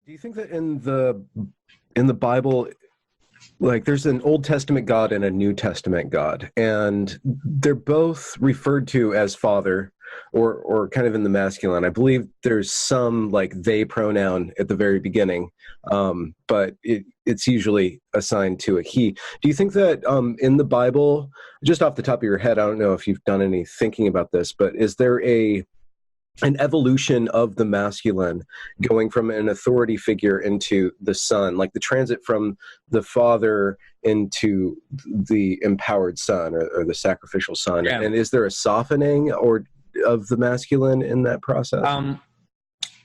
Do you think that in the Bible, like there's an Old Testament God and a New Testament God, and they're both referred to as Father, or kind of in the masculine? I believe there's some like they pronoun at the very beginning, but it's usually assigned to a he. Do you think that in the Bible, just off the top of your head, I don't know if you've done any thinking about this, but is there an evolution of the masculine going from an authority figure into the son, like the transit from the father into the empowered son, or the sacrificial son? Yeah. And is there a softening of the masculine in that process?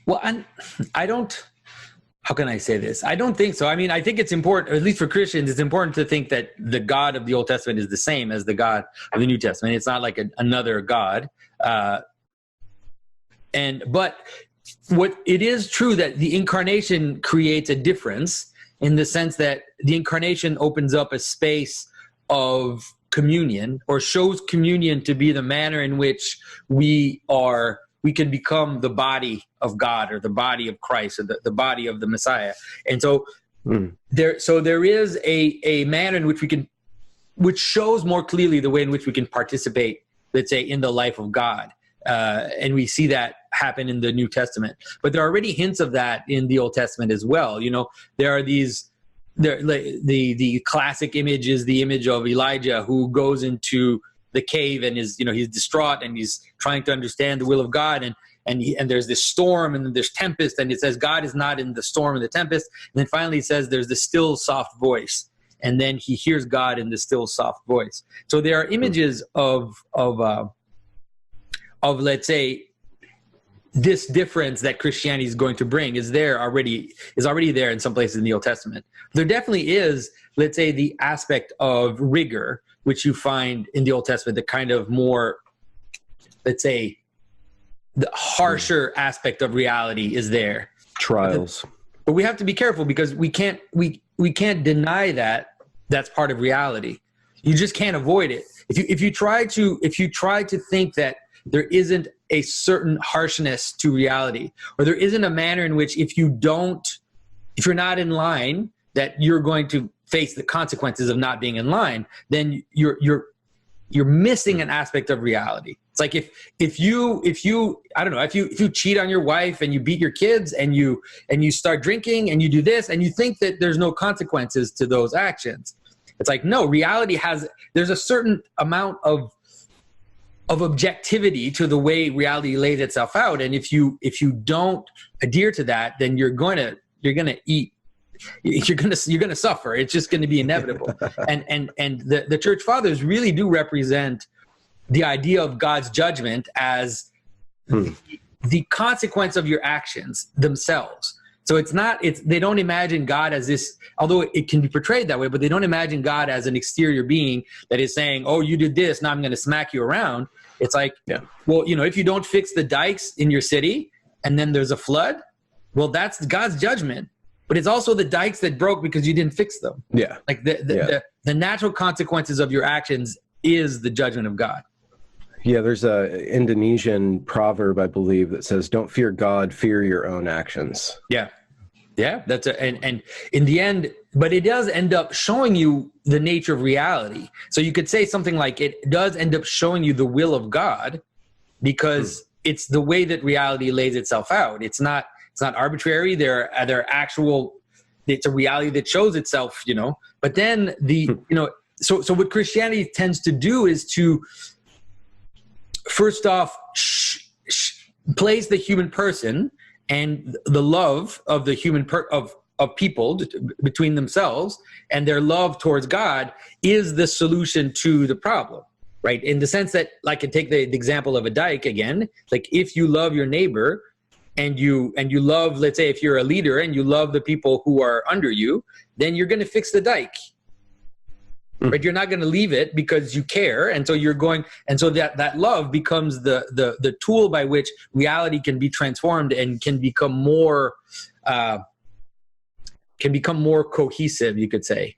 Well, I don't, how can I say this? I don't think so. I mean, I think it's important, at least for Christians, it's important to think that the God of the Old Testament is the same as the God of the New Testament. It's not like another God. But what it is true that the incarnation creates a difference in the sense that the incarnation opens up a space of communion, or shows communion to be the manner in which we can become the body of God, or the body of Christ, or the body of the Messiah. And so there is a manner in which which shows more clearly the way in which we can participate, let's say, in the life of God. And we see that happen in the New Testament, but there are already hints of that in the Old Testament as well. You know, there are the classic image is the image of Elijah, who goes into the cave and he's distraught and he's trying to understand the will of God, and there's this storm and then there's tempest, and it says God is not in the storm and the tempest, and then finally it says there's the still soft voice, and then he hears God in the still soft voice. So there are images of let's say this difference that Christianity is going to bring is already there in some places in the Old Testament. There definitely is, let's say, the aspect of rigor, which you find in the Old Testament, the kind of more, let's say, the harsher aspect of reality is there. Trials. But we have to be careful, because we can't deny that that's part of reality. You just can't avoid it. If you try to think that there isn't a certain harshness to reality, or there isn't a manner in which if you're not in line, that you're going to face the consequences of not being in line, then you're missing an aspect of reality. It's like if you I don't know, if you cheat on your wife and you beat your kids and you start drinking and you do this and you think that there's no consequences to those actions. It's like, no, reality there's a certain amount of objectivity to the way reality lays itself out, and if you don't adhere to that, then you're gonna suffer. It's just going to be inevitable. and the church fathers really do represent the idea of God's judgment as the consequence of your actions themselves. So they don't imagine God as this, although it can be portrayed that way, but they don't imagine God as an exterior being that is saying, oh, you did this, now I'm going to smack you around. It's like, well, if you don't fix the dikes in your city and then there's a flood, well, that's God's judgment. But it's also the dikes that broke because you didn't fix them. Yeah. Like the natural consequences of your actions is the judgment of God. Yeah, there's a Indonesian proverb, I believe, that says, "Don't fear God, fear your own actions." Yeah, that's and in the end, but it does end up showing you the nature of reality. So you could say something like, it does end up showing you the will of God, because it's the way that reality lays itself out. It's not arbitrary. They're actual. It's a reality that shows itself, But then so what Christianity tends to do is to, first off, place the human person and the love of the human of people between themselves, and their love towards God is the solution to the problem, right? In the sense that, like, I can take the example of a dike again. Like, if you love your neighbor and you love, let's say, if you're a leader and you love the people who are under you, then you're going to fix the dike. Right? You're not going to leave it because you care, and so that love becomes the tool by which reality can be transformed and can become more cohesive, you could say.